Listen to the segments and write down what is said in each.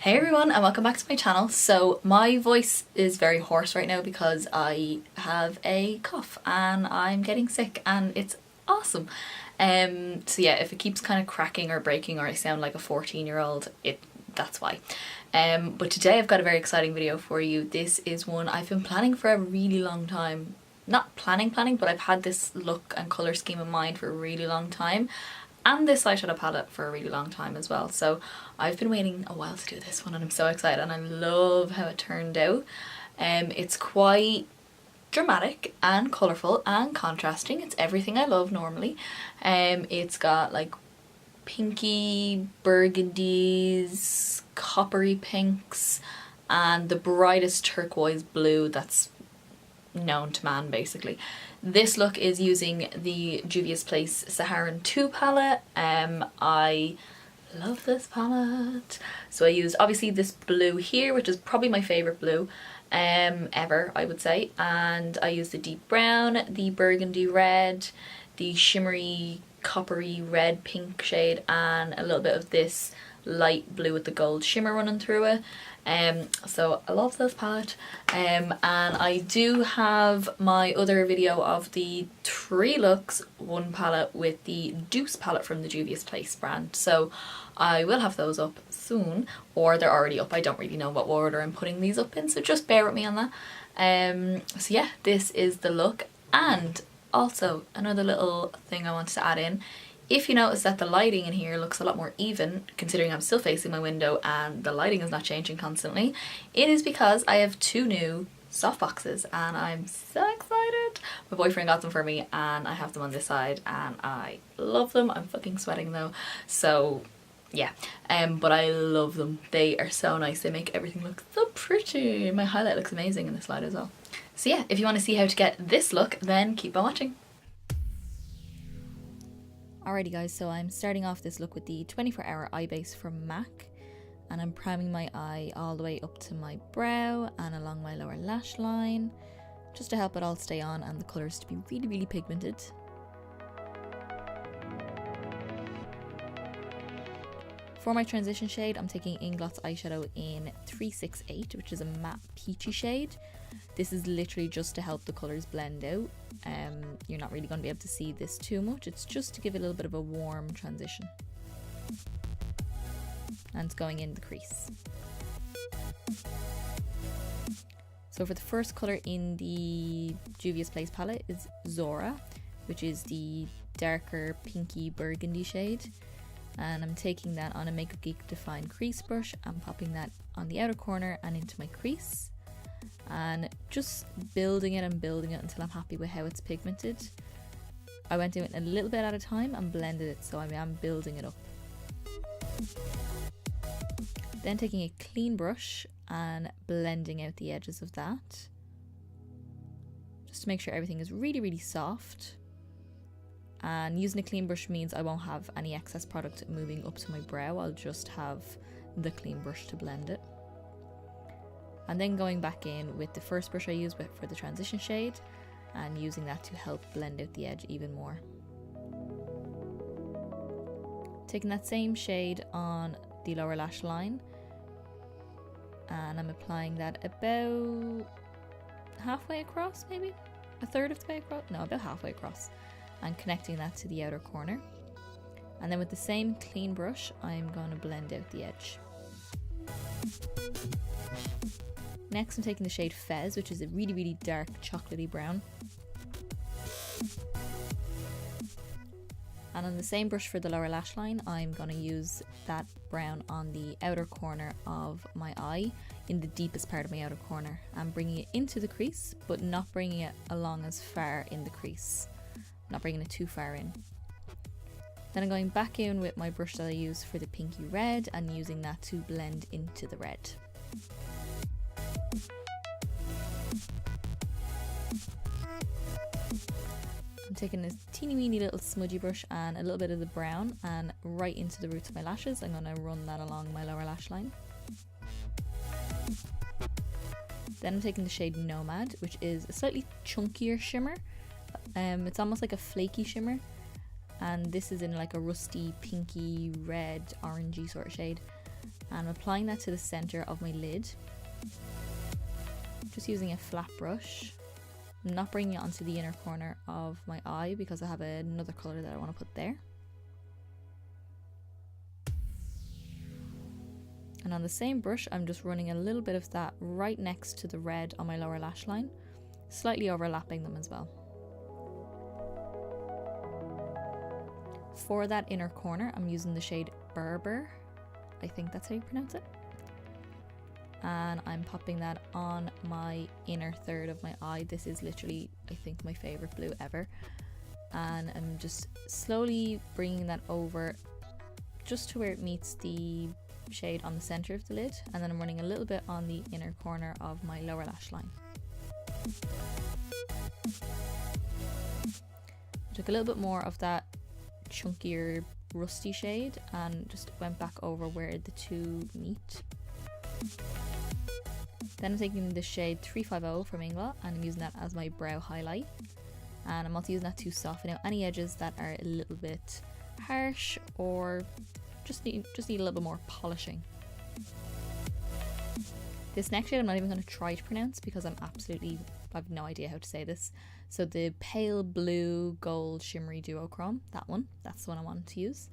Hey everyone and welcome back to my channel. So my voice is very hoarse right now because I have a cough and I'm getting sick and it's awesome. So yeah, if it keeps kind of cracking or breaking or I sound like a 14-year-old, that's why. But today I've got a very exciting video for you. This is one I've been planning for a really long time. Not planning, but I've had this look and colour scheme in mind for a really long time. And this eyeshadow palette for a really long time as well. So I've been waiting a while to do this one and I'm so excited and I love how it turned out. It's quite dramatic and colourful and contrasting. It's everything I love normally. It's got like pinky burgundies, coppery pinks, and the brightest turquoise blue that's known to man basically. This look is using the Juvia's Place Saharan 2 palette. I love this palette. So I used obviously this blue here, which is probably my favourite blue ever, I would say. And I used the deep brown, the burgundy red, the shimmery coppery red pink shade, and a little bit of this light blue with the gold shimmer running through it. So I love this palette, and I do have my other video of the 3 looks, 1 palette with the Deuce palette from the Juvia's Place brand, so I will have those up soon, or they're already up. I don't really know what order I'm putting these up in, so just bear with me on that. So yeah, this is the look. And also another little thing I wanted to add in. If you notice that the lighting in here looks a lot more even, considering I'm still facing my window and the lighting is not changing constantly, it is because I have 2 new softboxes and I'm so excited. My boyfriend got them for me and I have them on this side and I love them. I'm fucking sweating though, so yeah, but I love them. They are so nice. They make everything look so pretty. My highlight looks amazing in this light as well. So yeah, if you want to see how to get this look, then keep on watching. Alrighty guys, so I'm starting off this look with the 24-hour eye base from MAC, and I'm priming my eye all the way up to my brow and along my lower lash line, just to help it all stay on and the colours to be really pigmented. For my transition shade, I'm taking Inglot's eyeshadow in 368, which is a matte peachy shade. This is literally just to help the colours blend out. You're not really going to be able to see this too much. It's just to give it a little bit of a warm transition. And it's going in the crease. So for the first colour in the Juvia's Place palette is Zora, which is the darker pinky burgundy shade. And I'm taking that on a Makeup Geek Define crease brush and popping that on the outer corner and into my crease, and just building it until I'm happy with how it's pigmented. I went in a little bit at a time and blended it, so I am building it up. Then taking a clean brush and blending out the edges of that, just to make sure everything is really soft. And using a clean brush means I won't have any excess product moving up to my brow. I'll just have the clean brush to blend it. And then going back in with the first brush I used for the transition shade and using that to help blend out the edge even more. Taking that same shade on the lower lash line, and I'm applying that about halfway across, maybe? A third of the way across? No, about halfway across. And connecting that to the outer corner. And then with the same clean brush, I'm going to blend out the edge. Next, I'm taking the shade Fez, which is a really dark chocolatey brown. And on the same brush for the lower lash line, I'm going to use that brown on the outer corner of my eye, in the deepest part of my outer corner, and bringing it into the crease, but not bringing it along as far in the crease. Not bringing it too far in. Then I'm going back in with my brush that I use for the pinky red and using that to blend into the red. I'm taking this teeny weeny little smudgy brush and a little bit of the brown and right into the roots of my lashes. I'm going to run that along my lower lash line. Then I'm taking the shade Nomad, which is a slightly chunkier shimmer. It's almost like a flaky shimmer, and this is in like a rusty pinky red orangey sort of shade. And I'm applying that to the center of my lid. Just using a flat brush. I'm not bringing it onto the inner corner of my eye because I have another color that I want to put there. And on the same brush, I'm just running a little bit of that right next to the red on my lower lash line, slightly overlapping them as well. For that inner corner, I'm using the shade Berber. I think that's how you pronounce it. And I'm popping that on my inner third of my eye. This is literally, I think, my favorite blue ever. And I'm just slowly bringing that over just to where it meets the shade on the center of the lid, and then I'm running a little bit on the inner corner of my lower lash line. I took a little bit more of that chunkier rusty shade and just went back over where the two meet. Then I'm taking the shade 350 from Inglot and I'm using that as my brow highlight, and I'm also using that to soften out any edges that are a little bit harsh or just need a little bit more polishing. This next shade I'm not even going to try to pronounce because I have no idea how to say this. So the pale blue gold shimmery duochrome, that's the one I wanted to use.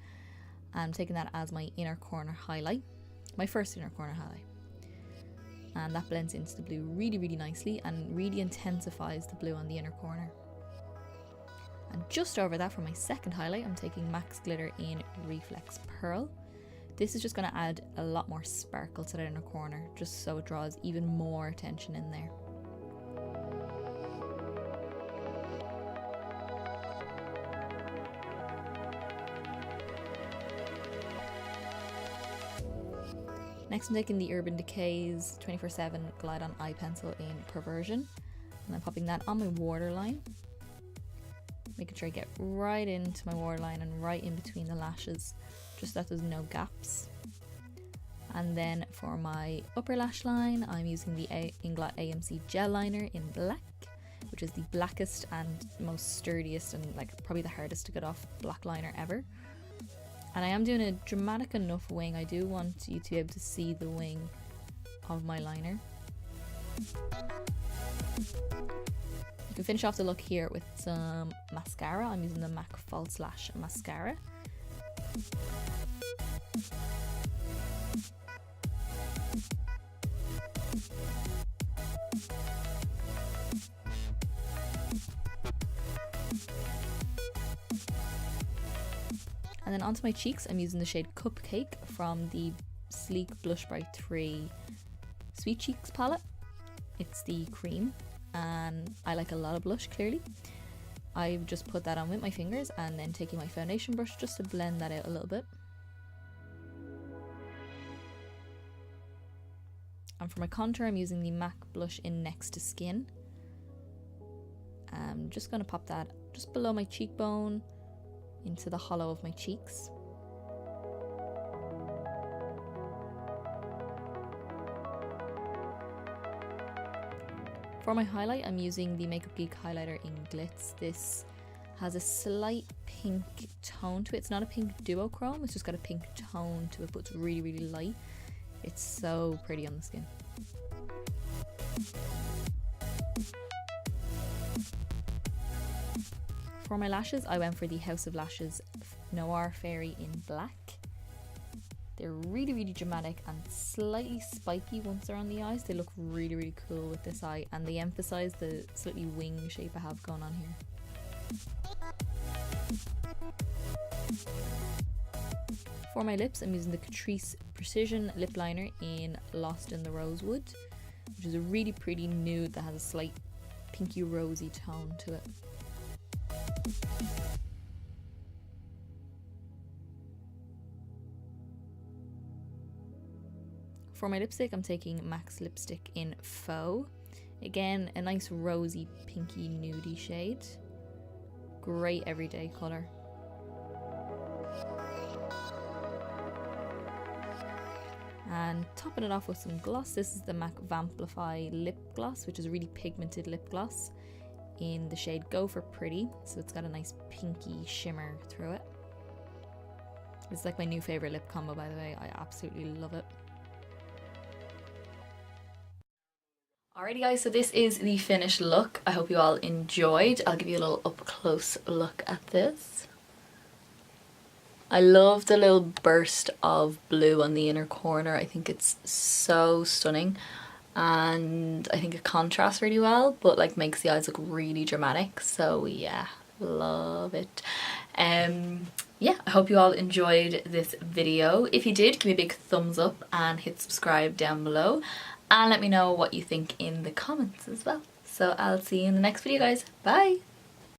I'm taking that as my inner corner highlight, my first inner corner highlight. And that blends into the blue really, really nicely and really intensifies the blue on the inner corner. And just over that for my second highlight, I'm taking MAC Glitter in Reflex Pearl. This is just going to add a lot more sparkle to that inner corner, just so it draws even more attention in there. Next I'm taking the Urban Decay's 24/7 Glide On Eye Pencil in Perversion, and I'm popping that on my waterline. Making sure I get right into my waterline and right in between the lashes, just so that there's no gaps. And then for my upper lash line, I'm using the Inglot AMC Gel Liner in black, which is the blackest and most sturdiest and probably the hardest to get off black liner ever. And I am doing a dramatic enough wing. I do want you to be able to see the wing of my liner. You can finish off the look here with some mascara. I'm using the MAC False Lash Mascara. And then onto my cheeks, I'm using the shade Cupcake from the Sleek Blush by 3 Sweet Cheeks palette. It's the cream, and I like a lot of blush, clearly. I've just put that on with my fingers and then taking my foundation brush just to blend that out a little bit. And for my contour, I'm using the MAC blush in Next to Skin. I'm just going to pop that just below my cheekbone into the hollow of my cheeks. For my highlight, I'm using the Makeup Geek highlighter in Glitz. This has a slight pink tone to it. It's not a pink duochrome, it's just got a pink tone to it, but it's really, really light. It's so pretty on the skin. For my lashes, I went for the House of Lashes Noir Fairy in black. They're really, really dramatic and slightly spiky once they're on the eyes. They look really, really cool with this eye, and they emphasize the slightly wing shape I have going on here. For my lips, I'm using the Catrice Precision Lip Liner in Lost in the Rosewood, which is a really pretty nude that has a slight pinky rosy tone to it. For my lipstick, I'm taking MAC's lipstick in Faux. Again, a nice rosy, pinky, nudie shade. Great everyday colour. And topping it off with some gloss, this is the MAC Vamplify lip gloss, which is a really pigmented lip gloss in the shade Go For Pretty. So it's got a nice pinky shimmer through it. It's like my new favourite lip combo, by the way. I absolutely love it. Alrighty guys, so this is the finished look. I hope you all enjoyed. I'll give you a little up close look at this. I love the little burst of blue on the inner corner. I think it's so stunning, and I think it contrasts really well, but like makes the eyes look really dramatic. So yeah, love it. Yeah, I hope you all enjoyed this video. If you did, give me a big thumbs up and hit subscribe down below, and let me know what you think in the comments as well. So I'll see you in the next video guys. Bye!